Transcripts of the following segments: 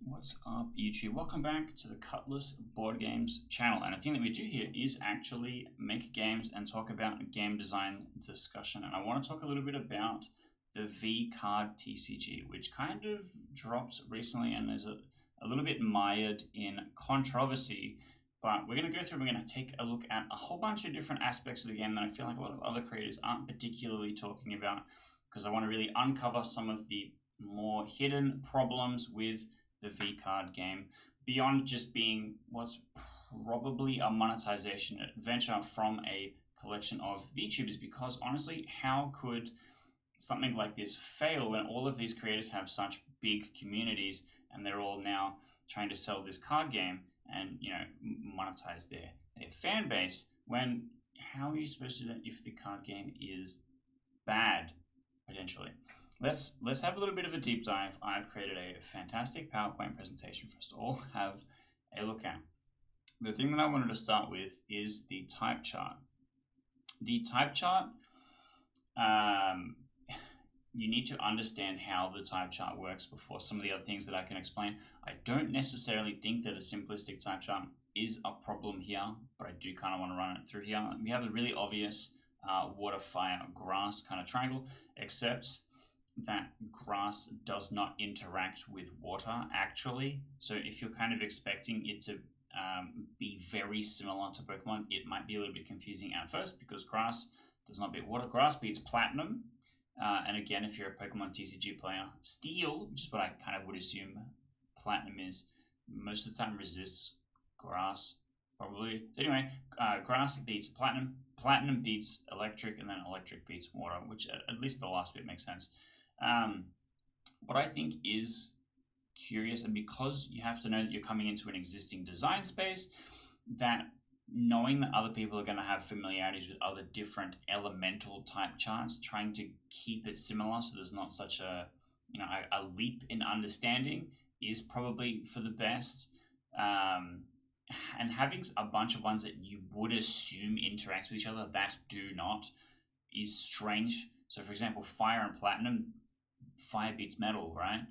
What's up, YouTube? Welcome back to the Cutlass Board Games channel. And the thing that we do here is actually make games and talk about game design discussion. And I want to talk a little bit about the VCARD TCG, which kind of dropped recently and is a little bit mired in controversy. But we're going to go through, we're going to take a look at a whole bunch of different aspects of the game that I feel like a lot of other creators aren't particularly talking about, because I want to really uncover some of the more hidden problems with the VCARD game beyond just being what's probably a monetization adventure from a collection of VTubers. Because honestly, how could something like this fail when all of these creators have such big communities and they're all now trying to sell this card game and, you know, monetize their fan base? When how are you supposed to do that if the card game is bad potentially? Let's have a little bit of a deep dive. I've created a fantastic PowerPoint presentation for us to all have a look at. The thing that I wanted to start with is the type chart. The type chart, you need to understand how the type chart works before some of the other things that I can explain. I don't necessarily think that a simplistic type chart is a problem here, but I do kind of want to run it through here. We have a really obvious water, fire, grass kind of triangle, except that grass does not interact with water actually. So if you're kind of expecting it to be very similar to Pokemon, it might be a little bit confusing at first, because grass does not beat water. Grass beats platinum. And again, if you're a Pokemon TCG player, steel, which is what I kind of would assume platinum is, most of the time resists grass, probably. So anyway, grass beats platinum, platinum beats electric, and then electric beats water, which at least the last bit makes sense. What I think is curious, and because you have to know that you're coming into an existing design space, that knowing that other people are going to have familiarities with other different elemental type charts, trying to keep it similar so there's not such a leap in understanding is probably for the best. And having a bunch of ones that you would assume interact with each other that do not is strange. So for example, fire and platinum, fire beats metal, right?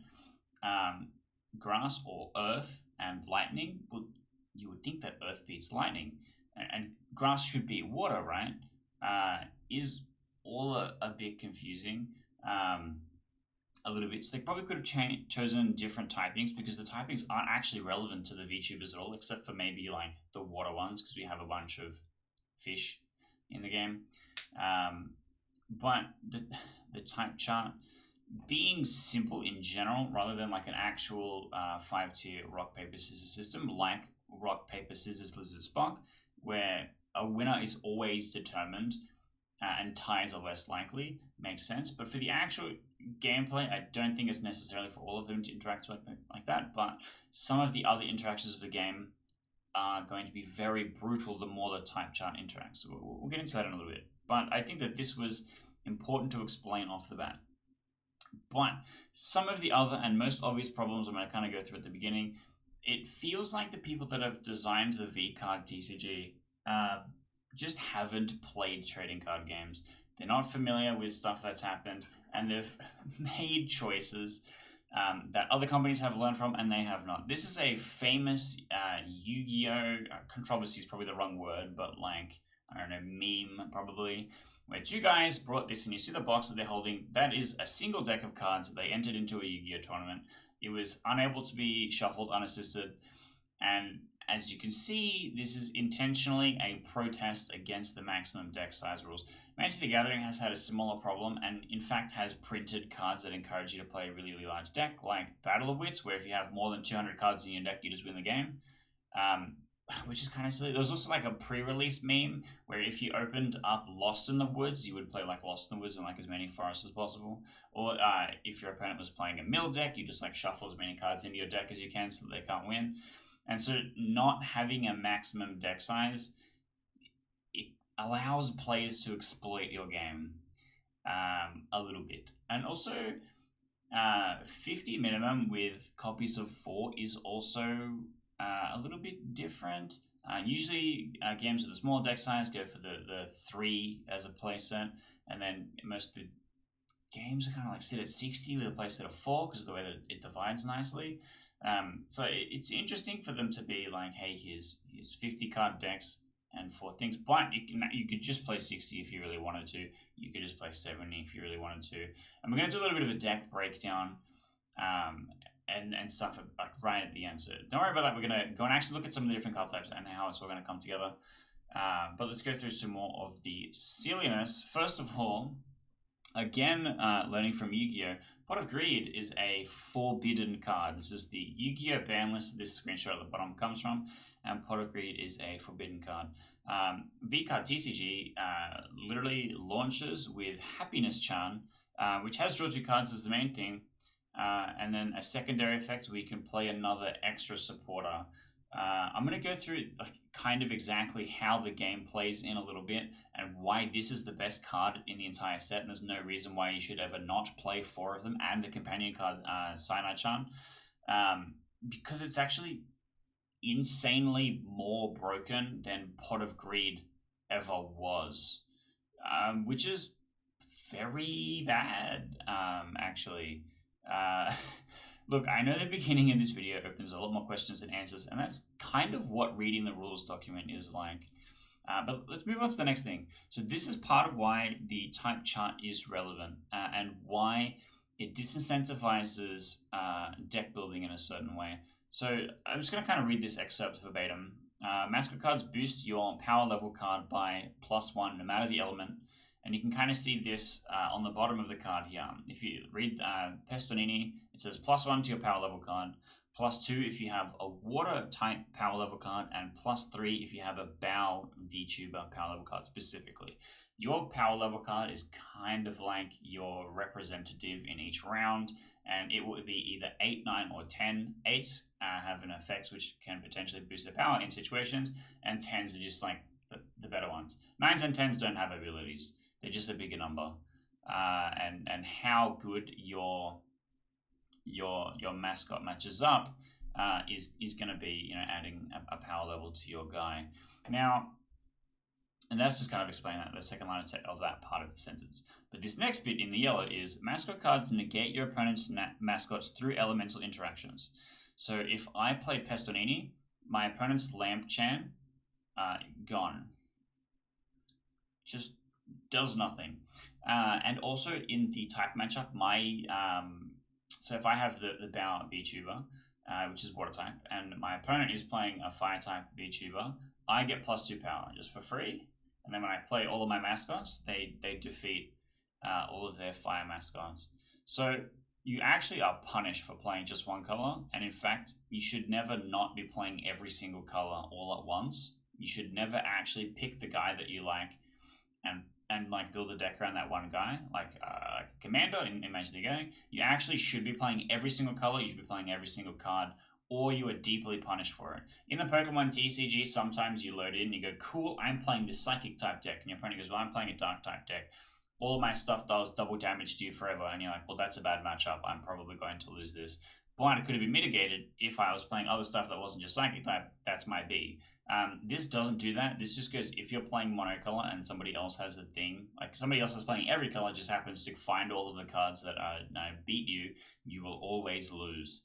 Grass or earth and lightning, you would think that earth beats lightning, and grass should beat water, right? Is all a bit confusing, a little bit. So they probably could have chosen different typings, because the typings aren't actually relevant to the VTubers at all, except for maybe like the water ones, because we have a bunch of fish in the game. But the type chart being simple in general, rather than like an actual 5-tier rock, paper, scissors system like rock, paper, scissors, lizard, Spock, where a winner is always determined and ties are less likely, makes sense. But for the actual gameplay, I don't think it's necessarily for all of them to interact like that, but some of the other interactions of the game are going to be very brutal the more the type chart interacts. So we'll get into that in a little bit. But I think that this was important to explain off the bat. But some of the other and most obvious problems I'm going to kind of go through at the beginning, it feels like the people that have designed the VCARD TCG just haven't played trading card games. They're not familiar with stuff that's happened, and they've made choices that other companies have learned from and they have not. This is a famous Yu-Gi-Oh! Controversy is probably the wrong word, but like, I don't know, meme probably, where two guys brought this, and you see the box that they're holding. That is a single deck of cards that they entered into a Yu-Gi-Oh! Tournament. It was unable to be shuffled unassisted, and as you can see, this is intentionally a protest against the maximum deck size rules. Magic the Gathering has had a similar problem, and in fact has printed cards that encourage you to play a really, really large deck, like Battle of Wits, where if you have more than 200 cards in your deck, you just win the game. Which is kind of silly. There was also like a pre-release meme where if you opened up Lost in the Woods, you would play like Lost in the Woods and like as many forests as possible. Or if your opponent was playing a mill deck, you just like shuffle as many cards into your deck as you can so that they can't win. And so not having a maximum deck size, it allows players to exploit your game a little bit. And also 50 minimum with copies of 4 is also a little bit different. Usually games with a small deck size go for the 3 as a playset, and then most of the games are kind of like sit at 60 with a playset of 4 because of the way that it divides nicely. So it's interesting for them to be like, hey, here's 50 card decks and 4 things, but you could just play 60 if you really wanted to. You could just play 70 if you really wanted to. And we're going to do a little bit of a deck breakdown and stuff like right at the end. So don't worry about that. We're going to go and actually look at some of the different card types and how it's all going to come together. But let's go through some more of the silliness. First of all, again, learning from Yu-Gi-Oh! Pot of Greed is a forbidden card. This is the Yu-Gi-Oh! Ban list this screenshot at the bottom comes from, and Pot of Greed is a forbidden card. VCARD TCG literally launches with Happiness Charm, which has draw 2 cards as the main thing, and then a secondary effect where you can play another extra supporter. I'm going to go through kind of exactly how the game plays in a little bit and why this is the best card in the entire set, and there's no reason why you should ever not play 4 of them and the companion card Cyanide Charm, because it's actually insanely more broken than Pot of Greed ever was, which is very bad, actually. Look, I know the beginning of this video opens a lot more questions than answers, and that's kind of what reading the rules document is like. But let's move on to the next thing. So this is part of why the type chart is relevant and why it disincentivizes deck building in a certain way. So I'm just going to kind of read this excerpt verbatim. Mascot cards boost your power level card by +1 no matter the element. And you can kind of see this on the bottom of the card here. If you read Pestonini, it says +1 to your power level card, +2 if you have a water type power level card, and +3 if you have a Bow VTuber power level card specifically. Your power level card is kind of like your representative in each round, and it will be either 8, 9, or 10. 8s have an effect which can potentially boost their power in situations, and 10s are just like the better ones. 9s and 10s don't have abilities. They're just a bigger number, and how good your mascot matches up is going to be adding a power level to your guy. Now, and that's just kind of explaining that the second line of that part of the sentence. But this next bit in the yellow is mascot cards negate your opponent's mascots through elemental interactions. So if I play Pestonini, my opponent's Lamp Chan gone. Just does nothing. And also in the type matchup, my so if I have the Bow VTuber, which is water type, and my opponent is playing a fire type VTuber, I get +2 power just for free. And then when I play all of my mascots, they defeat all of their fire mascots. So you actually are punished for playing just one color, and in fact, you should never not be playing every single color all at once. You should never actually pick the guy that you like and like build a deck around that one guy, like Commander in Magic the Gathering. You actually should be playing every single color. You should be playing every single card, or you are deeply punished for it. In the Pokemon TCG, sometimes you load in and you go, cool, I'm playing this Psychic type deck, and your opponent goes, well, I'm playing a Dark type deck. All of my stuff does double damage to you forever, and you're like, well, that's a bad matchup. I'm probably going to lose this. But it could have been mitigated if I was playing other stuff that wasn't just Psychic type. That's my B. This doesn't do that. This just goes, if you're playing monocolor and somebody else has a thing, like somebody else is playing every color, just happens to find all of the cards that beat you, you will always lose.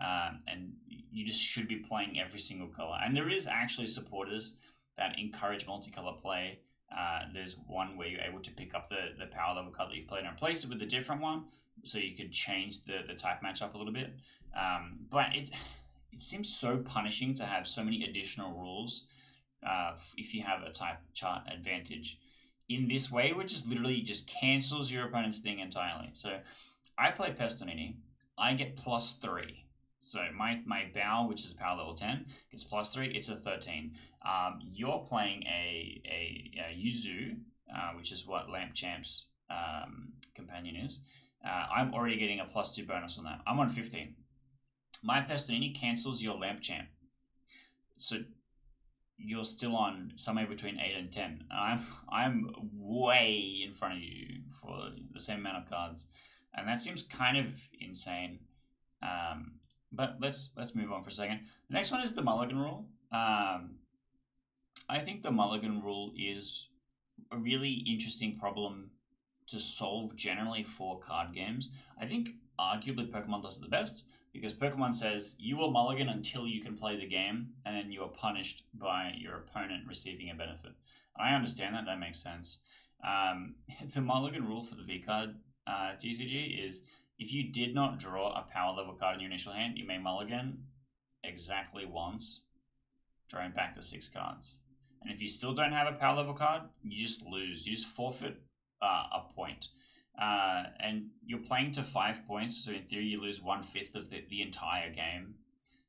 And you just should be playing every single color. And there is actually supporters that encourage multicolor play. There's one where you're able to pick up the power level card that you've played and replace it with a different one, so you could change the type matchup a little bit. But it seems so punishing to have so many additional rules if you have a type chart advantage. In this way, which is literally just cancels your opponent's thing entirely. So I play Pestonini, I get +3. So my Bow, which is power level 10, gets +3. It's a 13. You're playing a Yuzu, which is what Lamp Champ's companion is. I'm already getting a +2 bonus on that. I'm on 15. My Pestonini cancels your Lamp Champ. So you're still on somewhere between 8 and 10. I'm way in front of you for the same amount of cards. And that seems kind of insane. But let's move on for a second. The next one is the Mulligan rule. I think the Mulligan rule is a really interesting problem to solve generally for card games. I think arguably Pokemon does it the best, because Pokemon says you will mulligan until you can play the game, and then you are punished by your opponent receiving a benefit. I understand that, that makes sense. The mulligan rule for the VCARD TCG is if you did not draw a power level card in your initial hand, you may mulligan exactly once, drawing back the 6 cards. And if you still don't have a power level card, you just lose. You just forfeit a point. And you're playing to 5 points, so in theory you lose 1/5 of the entire game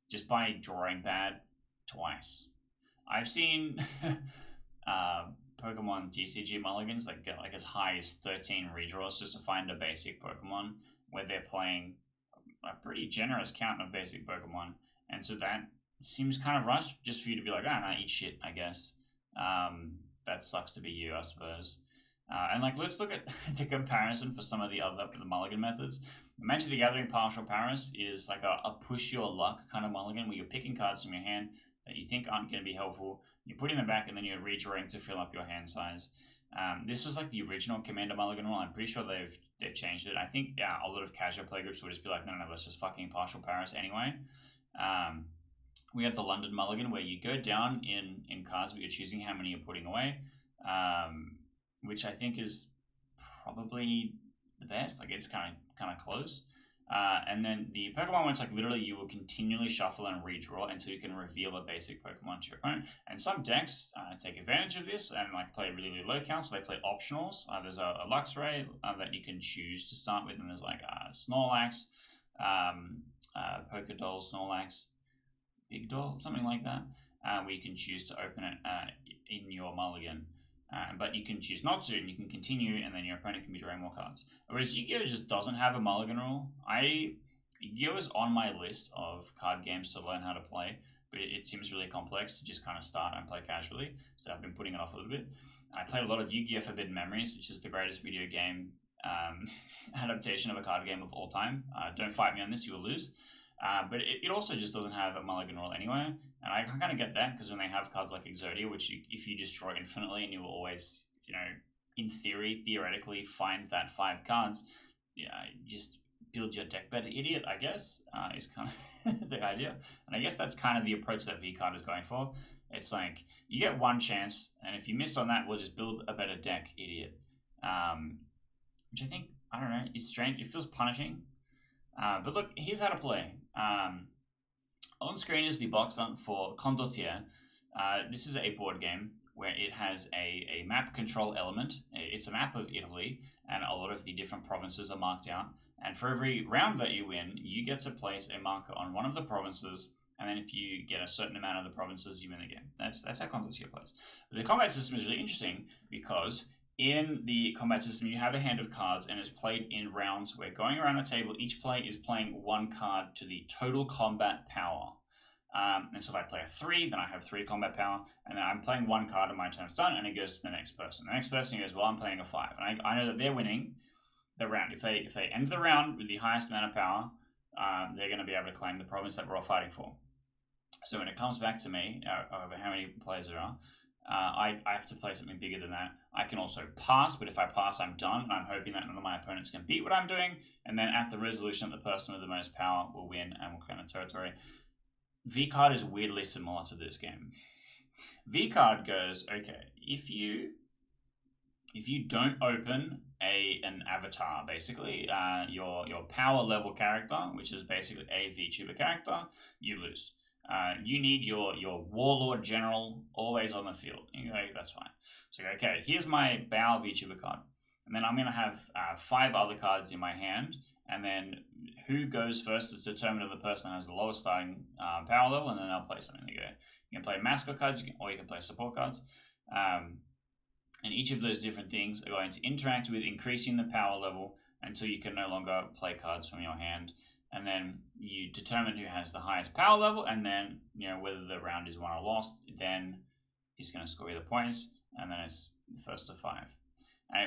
just by drawing bad twice. I've seen Pokemon TCG mulligans that get like as high as 13 redraws just to find a basic Pokemon, where they're playing a pretty generous count of basic Pokemon. And so that seems kind of rushed just for you to be like, no, eat shit, I guess. That sucks to be you, I suppose. And like, let's look at the comparison for some of the mulligan methods. Magic the Gathering Partial Paris is like a push your luck kind of mulligan, where you're picking cards from your hand that you think aren't going to be helpful. You're putting them back, and then you're redrawing to fill up your hand size. This was like the original Commander Mulligan rule. I'm pretty sure they've changed it. I think a lot of casual playgroups will just be like, no, let's just fucking Partial Paris anyway. We have the London Mulligan, where you go down in cards, but you're choosing how many you're putting away, which I think is probably the best. Like, it's kind of close. And then the Pokemon one, it's like literally you will continually shuffle and redraw until you can reveal a basic Pokemon to your opponent. And some decks take advantage of this and like play really, really low count, so they play optionals. There's a Luxray that you can choose to start with, and there's like Snorlax, Pokédoll, Snorlax, Big Doll, something like that, where you can choose to open it in your mulligan. But you can choose not to, and you can continue, and then your opponent can be drawing more cards. Whereas Yu-Gi-Oh! Just doesn't have a mulligan rule. Yu-Gi-Oh! Is on my list of card games to learn how to play, but it seems really complex to just kind of start and play casually, so I've been putting it off a little bit. I played a lot of Yu-Gi-Oh! Forbidden Memories, which is the greatest video game adaptation of a card game of all time. Don't fight me on this, you will lose. But it also just doesn't have a mulligan rule anyway, and I kind of get that, because when they have cards like Exodia, which if you just draw infinitely and you will always, in theoretically find that 5 cards, just build your deck better, idiot, I guess, is kind of the idea. And I guess that's kind of the approach that VCARD is going for. It's like, you get one chance, and if you miss on that, we'll just build a better deck, idiot. Which I think, I don't know, is strange. It feels punishing. But look, here's how to play. On screen is the box art for Condottiere. This is a board game where it has a map control element. It's a map of Italy, and a lot of the different provinces are marked out. And for every round that you win, you get to place a marker on one of the provinces, and then if you get a certain amount of the provinces, you win the game. That's how Condottiere plays. But the combat system is really interesting, because in the combat system, you have a hand of cards, and it's played in rounds where, going around the table, each player is playing 1 card to the total combat power. And so if I play a 3, then I have 3 combat power, and then I'm playing 1 card and my turn's done, and it goes to the next person. The next person goes, well, I'm playing a 5. And I know that they're winning the round. If they end the round with the highest amount of power, they're going to be able to claim the province that we're all fighting for. So when it comes back to me, over how many players there are, I have to play something bigger than that. I can also pass, but if I pass, I'm done, and I'm hoping that none of my opponents can beat what I'm doing, and then at the resolution, the person with the most power will win and will claim a territory. VCARD is weirdly similar to this game. VCARD goes, okay, if you don't open an avatar, basically, your power level character, which is basically a VTuber character, you lose. You need your warlord general always on the field. You go, that's fine. So okay, here's my Bow VTuber card, and then I'm going to have 5 other cards in my hand, and then who goes first is determined of the person that has the lowest starting power level, and then I'll play something. You can play Mascot cards, or you can play support cards, and each of those different things are going to interact with increasing the power level until you can no longer play cards from your hand. And then you determine who has the highest power level, and then, whether the round is won or lost, then he's going to score you the points, and then it's first to 5.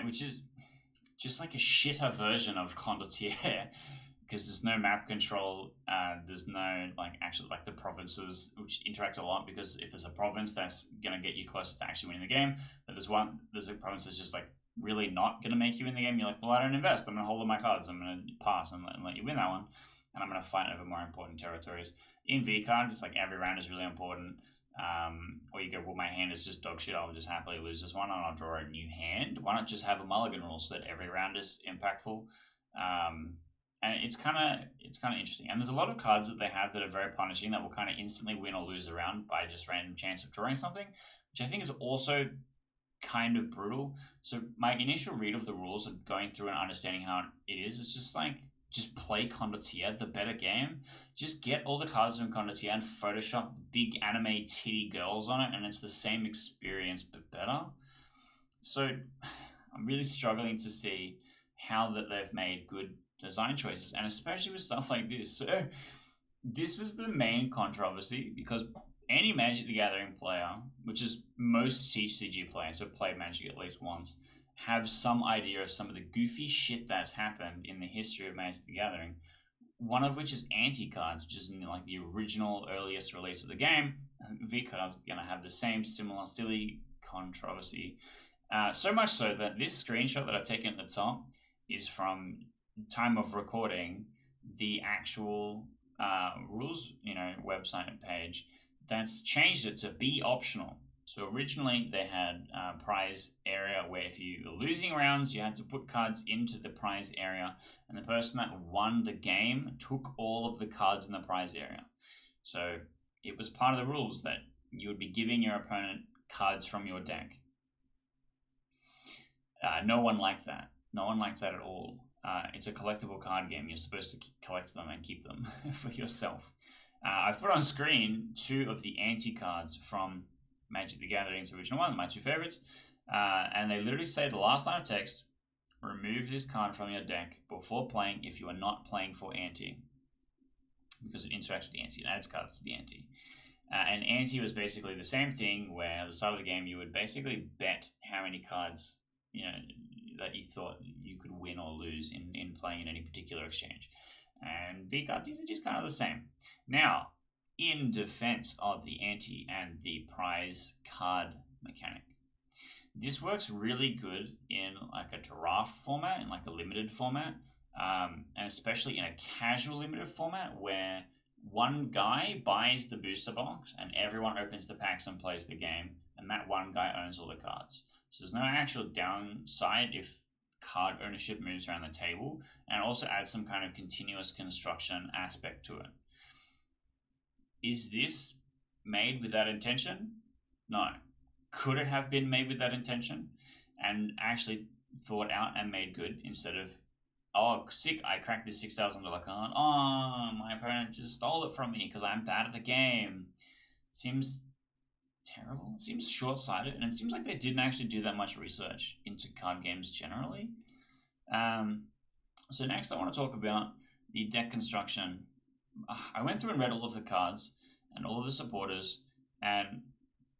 Which is just like a shitter version of Condottiere, because there's no map control, there's no, the provinces, which interact a lot, because if there's a province, that's going to get you closer to actually winning the game, but there's a province that's just, really not going to make you win the game. You're like, well, I don't invest, I'm going to hold all my cards, I'm going to pass and let you win that one. and I'm going to fight over more important territories. In VCARD, it's like every round is really important. Or you go, well, my hand is just dog shit, I'll just happily lose this one and I'll draw a new hand. Why not just have a mulligan rule so that every round is impactful? And it's kind of interesting. And there's a lot of cards that they have that are very punishing that will kind of instantly win or lose a round by just random chance of drawing something, which I think is also kind of brutal. So my initial read of the rules and going through and understanding how it is just like, just play Condottiere, the better game. Just get all the cards from Condottiere and Photoshop big anime titty girls on it, and it's the same experience but better. So I'm really struggling to see how that they've made good design choices, and especially with stuff like this. So this was the main controversy because any Magic the Gathering player, which is most TCG players who have played Magic at least once, have some idea of some of the goofy shit that's happened in the history of Magic the Gathering. One of which is Ante cards, which is in like the original earliest release of the game. VCARD's gonna have the same similar silly controversy. So much so that this screenshot that I've taken at the top is from time of recording the actual rules, website and page that's changed it to be optional. So originally they had a prize area where if you were losing rounds, you had to put cards into the prize area, and the person that won the game took all of the cards in the prize area. So it was part of the rules that you would be giving your opponent cards from your deck. No one liked that. No one liked that at all. It's a collectible card game. You're supposed to collect them and keep them for yourself. I've put on screen 2 of the Ante cards from Magic the Gathering's original one, my 2 favorites. And they literally say the last line of text, remove this card from your deck before playing if you are not playing for Ante. Because it interacts with the Ante, it adds cards to the Ante. And Ante was basically the same thing where at the start of the game you would basically bet how many cards that you thought you could win or lose in playing in any particular exchange. And VCARD TCG is kind of the same. Now, in defense of the Ante and the prize card mechanic, this works really good in like a draft format, in like a limited format, and especially in a casual limited format where one guy buys the booster box and everyone opens the packs and plays the game, and that one guy owns all the cards. So there's no actual downside if card ownership moves around the table, and also adds some kind of continuous construction aspect to it. Is this made with that intention? No. Could it have been made with that intention and actually thought out and made good instead of, oh, sick, I cracked this $6,000 card. Oh, my opponent just stole it from me because I'm bad at the game. Seems terrible. It seems short-sighted, and it seems like they didn't actually do that much research into card games generally. So next I want to talk about the deck construction. I went through and read all of the cards and all of the supporters, and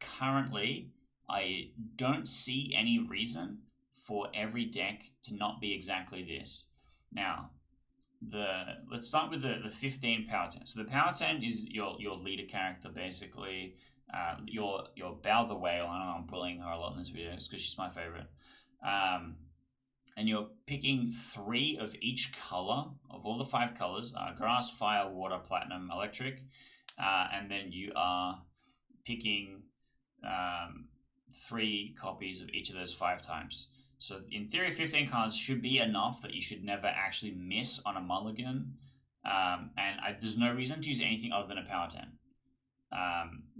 currently I don't see any reason for every deck to not be exactly this. Now, let's start with the 15 Power 10. So the Power 10 is your leader character, basically. Your Bow the Whale. I know I'm bullying her a lot in this video because she's my favorite. And you're picking 3 of each color, of all the 5 colors, grass, fire, water, platinum, electric. And then you are picking 3 copies of each of those 5 times. So in theory, 15 cards should be enough that you should never actually miss on a mulligan. There's no reason to use anything other than a Power 10.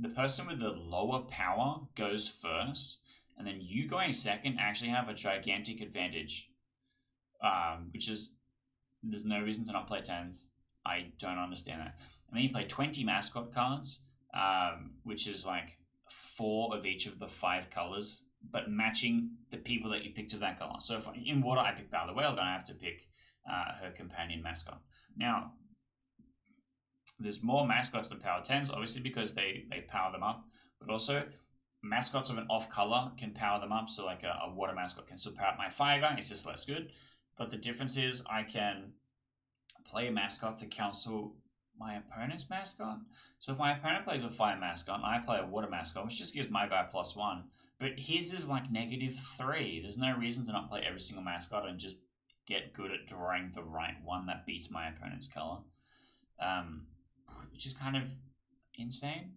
The person with the lower power goes first, and then you going second actually have a gigantic advantage, which is, there's no reason to not play 10s. I don't understand that. And then you play 20 Mascot cards, which is like 4 of each of the 5 colors, but matching the people that you picked of that color. So if in water I pick Bow the Whale, I'm going to have to pick her companion Mascot. Now, there's more Mascots than Power 10s, obviously, because they power them up, but also Mascots of an off color can power them up. So like a water Mascot can still power up my fire guy. It's just less good. But the difference is I can play a Mascot to cancel my opponent's Mascot. So if my opponent plays a fire Mascot and I play a water Mascot, which just gives my guy +1, but his is like -3. There's no reason to not play every single Mascot and just get good at drawing the right one that beats my opponent's color. which is kind of insane.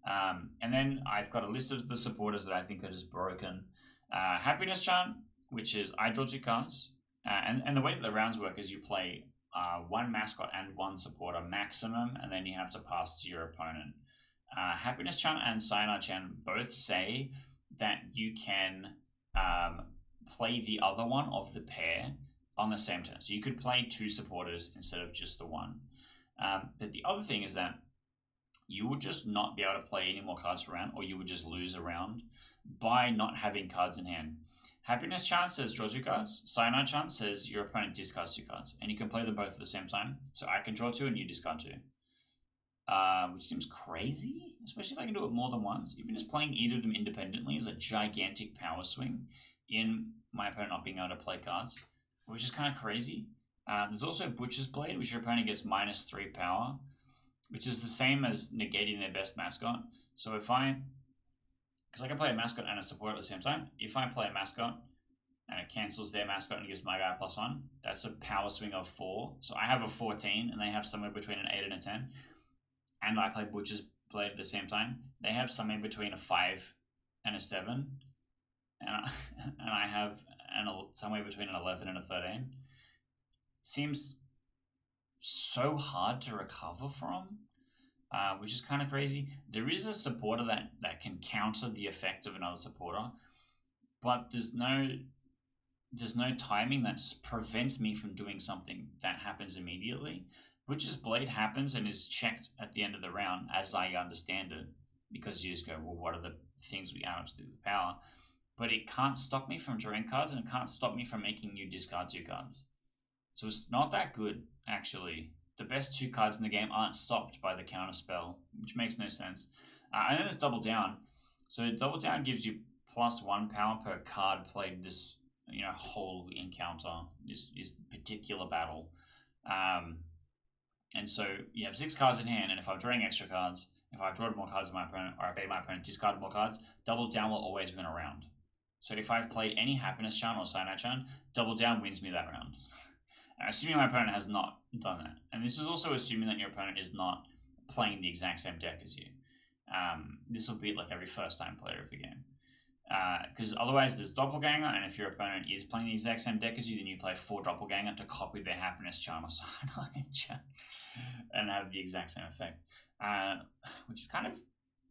And then I've got a list of the supporters that I think are just broken. Happiness Chant, which is I draw 2 cards. And the way that the rounds work is you play 1 mascot and 1 supporter maximum, and then you have to pass to your opponent. Happiness Chant and Cyanide Chant both say that you can play the other one of the pair on the same turn. So you could play 2 supporters instead of just the 1. But the other thing is that you would just not be able to play any more cards around, or you would just lose a round by not having cards in hand. Happiness Chant says draw 2 cards. Cyanide Chant says your opponent discards 2 cards. And you can play them both at the same time. So I can draw 2 and you discard 2. Which seems crazy, especially if I can do it more than once. Even just playing either of them independently is a gigantic power swing in my opponent not being able to play cards, which is kind of crazy. There's also Butcher's Blade, which your opponent gets -3 power, which is the same as negating their best mascot. So if because I can play a mascot and a support at the same time, if I play a mascot and it cancels their mascot and gives my guy +1, that's a power swing of 4. So I have a 14 and they have somewhere between an 8 and a 10. And I play Butcher's Blade at the same time. They have somewhere between a 5 and a 7. And I have somewhere between an 11 and a 13. Seems so hard to recover from, which is kind of crazy. There is a supporter that can counter the effect of another supporter, but there's no timing that prevents me from doing something that happens immediately. Butcher's Blade happens and is checked at the end of the round, as I understand it, because you just go, well, what are the things we add up to do with power? But it can't stop me from drawing cards, and it can't stop me from making you discard 2 cards. So it's not that good, actually. The best 2 cards in the game aren't stopped by the counter spell, which makes no sense. And then there's Double Down. So Double Down gives you +1 power per card played this whole encounter, this particular battle. And so you have 6 cards in hand, and if I'm drawing extra cards, if I've drawn more cards than my opponent, or I made my opponent discard more cards, Double Down will always win a round. So if I've played any Happiness Chant or Cyanide Chant, Double Down wins me that round. Assuming my opponent has not done that. And this is also assuming that your opponent is not playing the exact same deck as you. This will be like every first time player of the game. Because otherwise there's Doppelganger, and if your opponent is playing the exact same deck as you, then you play 4 Doppelganger to copy their Happiness Chant or Cyanide Chant and have the exact same effect. Which is kind of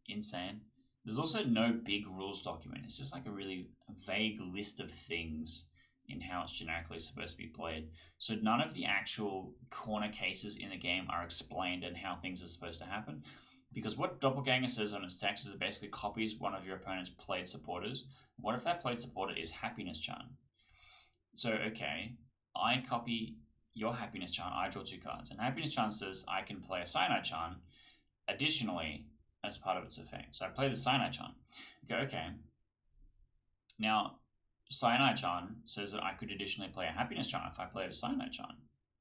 insane. There's also no big rules document. It's just like a really vague list of things in how it's generically supposed to be played. So none of the actual corner cases in the game are explained and how things are supposed to happen. Because what Doppelganger says on its text is it basically copies one of your opponent's played supporters. What if that played supporter is Happiness Chant? So, okay, I copy your Happiness Chant, I draw 2 cards. And Happiness Chant says I can play a Cyanide Chant additionally as part of its effect. So I play the Cyanide Chant. Okay. Now, Cyanide Chant says that I could additionally play a Happiness Chant if I played a Cyanide Chant.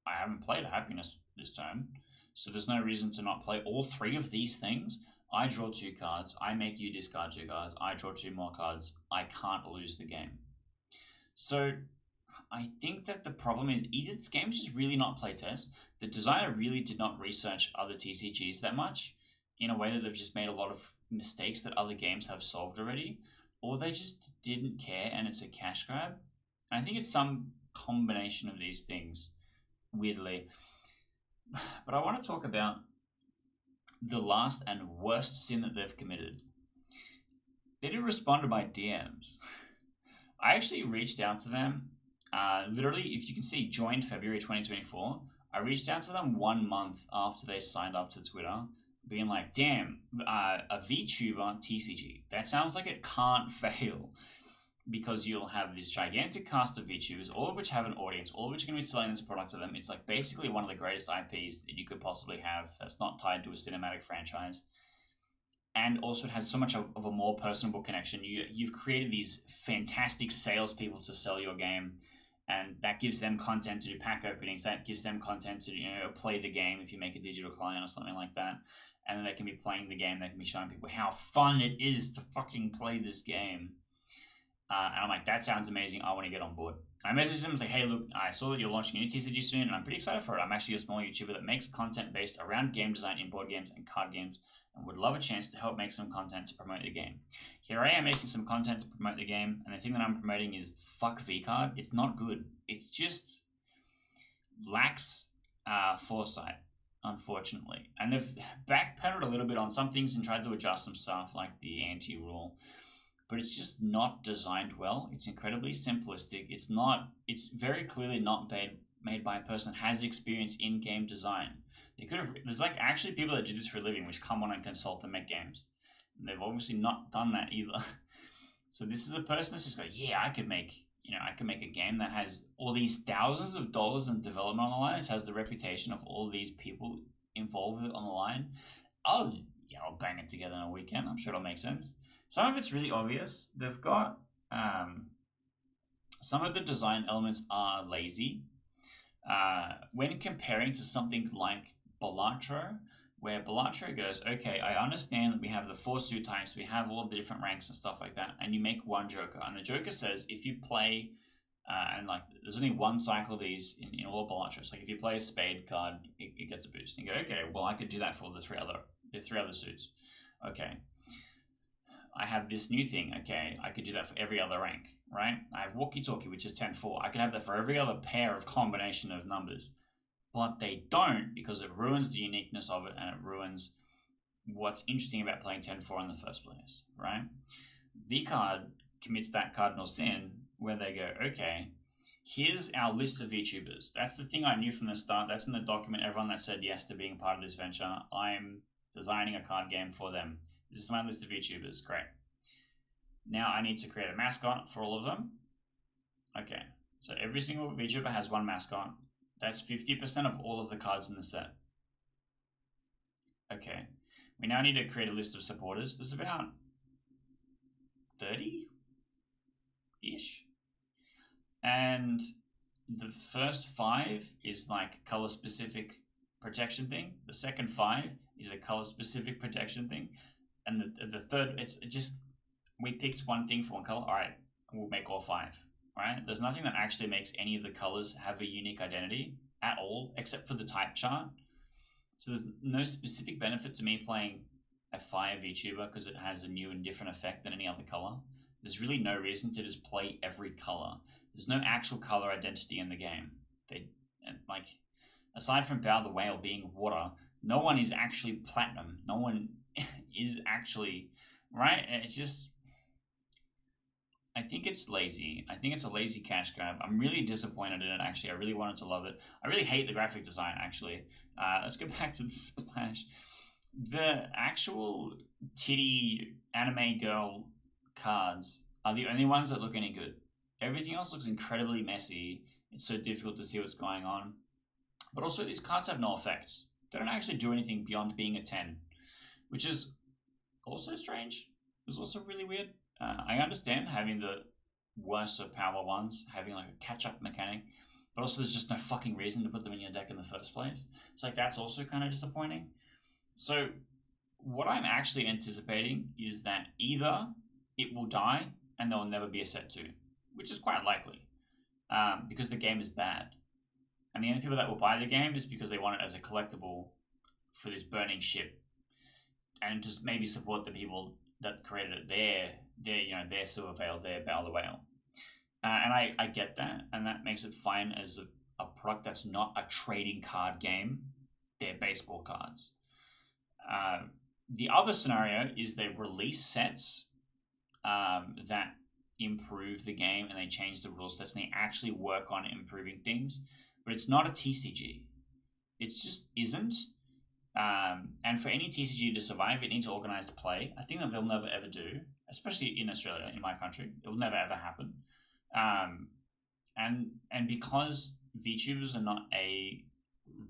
I haven't played a Happiness this turn, so there's no reason to not play all 3 of these things. I draw 2 cards, I make you discard 2 cards, I draw 2 more cards, I can't lose the game. So I think that the problem is either this game is just really not playtest, the designer really did not research other TCGs that much, in a way that they've just made a lot of mistakes that other games have solved already, or they just didn't care and it's a cash grab. And I think it's some combination of these things, weirdly. But I want to talk about the last and worst sin that they've committed. They didn't respond to my DMs. I actually reached out to them, literally, if you can see, joined February 2024. I reached out to them 1 month after they signed up to Twitter, being like, damn, a VTuber TCG. That sounds like it can't fail, because you'll have this gigantic cast of VTubers, all of which have an audience, all of which are going to be selling this product to them. It's like basically one of the greatest IPs that you could possibly have that's not tied to a cinematic franchise. And also it has so much of a more personable connection. You've created these fantastic salespeople to sell your game, and that gives them content to do pack openings. That gives them content to play the game if you make a digital client or something like that. And then they can be playing the game. They can be showing people how fun it is to fucking play this game. And I'm like, that sounds amazing. I want to get on board. I messaged him and say, hey, look, I saw that you're launching a new TCG soon, and I'm pretty excited for it. I'm actually a small YouTuber that makes content based around game design in board games and card games, and would love a chance to help make some content to promote the game. Here I am making some content to promote the game, and the thing that I'm promoting is fuck VCARD. It's not good. It's just lacks foresight, unfortunately. And they've backpedaled a little bit on some things and tried to adjust some stuff like the Ante rule. But it's just not designed well. It's incredibly simplistic. It's very clearly not made by a person that has experience in game design. There's like actually people that do this for a living, which come on and consult and make games. And they've obviously not done that either. So this is a person that's just going, yeah, I could make a game that has all these thousands of dollars in development on the line. It has the reputation of all these people involved with it on the line. I'll bang it together in a weekend. I'm sure it'll make sense. Some of it's really obvious. They've got some of the design elements are lazy. When comparing to something like Balatro, where Balatro goes, okay, I understand that we have the 4 suit types, we have all of the different ranks and stuff like that, and you make one Joker. And the Joker says if you play, and like there's only one cycle of these in all Balatros. Like if you play a spade card, it gets a boost. And you go, okay, well I could do that for the three other suits. Okay. I have this new thing, okay, I could do that for every other rank, right? I have walkie-talkie, which is 10-4. I could have that for every other pair of combination of numbers. But they don't, because it ruins the uniqueness of it, and it ruins what's interesting about playing 10-4 in the first place, right? VCARD commits that cardinal sin where they go, okay, here's our list of VTubers. That's the thing I knew from the start. That's in the document. Everyone that said yes to being part of this venture, I'm designing a card game for them. This is my list of VTubers. Great. Now I need to create a mascot for all of them. Okay, so every single VTuber has one mascot. That's 50% of all of the cards in the set. Okay, we now need to create a list of supporters. There's about 30-ish. And the first 5 is like color specific protection thing. The second 5 is a color specific protection thing. And the third, it's just, we picked one thing for one color. All right, we'll make all 5, right? There's nothing that actually makes any of the colors have a unique identity at all, except for the type chart. So there's no specific benefit to me playing a 5 VTuber because it has a new and different effect than any other color. There's really no reason to just play every color. There's no actual color identity in the game. Aside from Bow the Whale being water, no one is actually platinum. No one is actually, right? It's just, I think it's lazy. I think it's a lazy cash grab. I'm really disappointed in it, actually. I really wanted to love it. I really hate the graphic design, actually. Let's go back to the splash. The actual titty anime girl cards are the only ones that look any good. Everything else looks incredibly messy. It's so difficult to see what's going on. But also, these cards have no effects. They don't actually do anything beyond being a 10, which is also strange. It's also really weird. I understand having the worse of power ones, having like a catch-up mechanic, but also there's just no fucking reason to put them in your deck in the first place. It's like, that's also kind of disappointing. So what I'm actually anticipating is that either it will die and there will never be a set 2, which is quite likely, because the game is bad. And the only people that will buy the game is because they want it as a collectible for this burning ship, and just maybe support the people that created it, their Silver Veil, their Bow the Whale. And I get that, and that makes it fine as a product that's not a trading card game. They're baseball cards. The other scenario is they release sets that improve the game, and they change the rule sets, and they actually work on improving things. But it's not a TCG. It just isn't. And for any TCG to survive, it needs organized play. I think that they'll never ever do, especially in Australia, in my country. It will never ever happen. And because VTubers are not a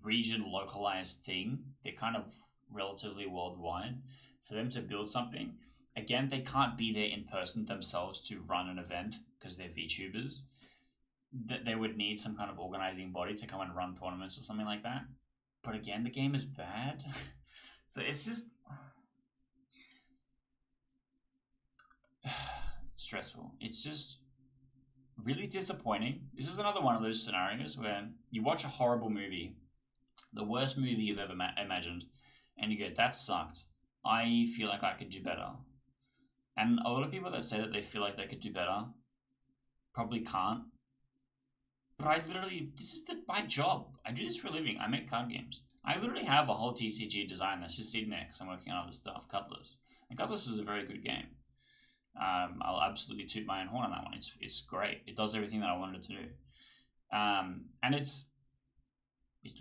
region localized thing, they're kind of relatively worldwide. For them to build something, again, they can't be there in person themselves to run an event because they're VTubers. That they would need some kind of organizing body to come and run tournaments or something like that. But again, the game is bad. So it's just stressful. It's just really disappointing. This is another one of those scenarios where you watch a horrible movie, the worst movie you've ever imagined, and you go, that sucked. I feel like I could do better. And a lot of people that say that they feel like they could do better probably can't. But I literally, this is my job. I do this for a living. I make card games. I literally have a whole TCG design that's just sitting there because I'm working on other stuff, Cutlass. And Cutlass is a very good game. I'll absolutely toot my own horn on that one. It's great. It does everything that I wanted it to do. And it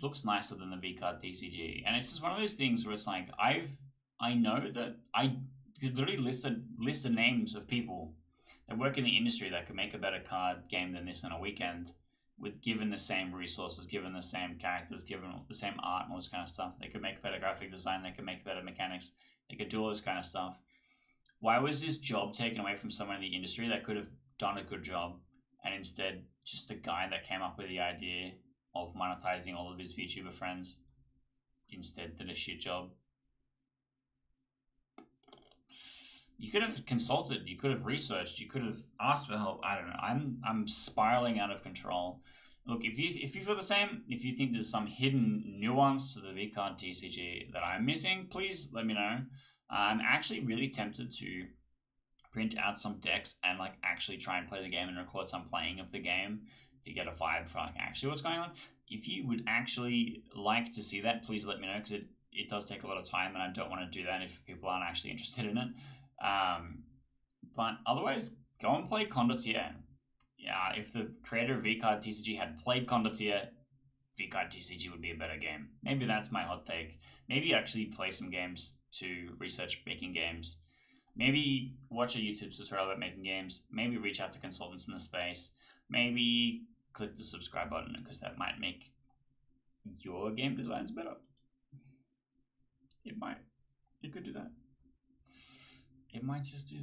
looks nicer than the VCARD TCG. And it's just one of those things where it's like I know that I could literally list of names of people that work in the industry that could make a better card game than this in a weekend, with given the same resources, given the same characters, given the same art and all this kind of stuff. They could make better graphic design. They could make better mechanics. They could do all this kind of stuff. Why was this job taken away from someone in the industry that could have done a good job, and instead just the guy that came up with the idea of monetizing all of his VTuber friends instead did a shit job? You could have consulted, you could have researched, you could have asked for help. I don't know. I'm spiraling out of control. Look, if you feel the same, if you think there's some hidden nuance to the VCARD TCG that I'm missing, please let me know. I'm actually really tempted to print out some decks and like actually try and play the game and record some playing of the game to get a vibe for like actually what's going on. If you would actually like to see that, please let me know, because it does take a lot of time and I don't want to do that if people aren't actually interested in it. But otherwise, go and play Condottiere. Yeah, if the creator of VCARD TCG had played Condottiere, VCARD TCG would be a better game. Maybe that's my hot take. Maybe actually play some games to research making games. Maybe watch a YouTube tutorial about making games. Maybe reach out to consultants in the space. Maybe click the subscribe button, because that might make your game designs better. It might. It could do that. It might just do that.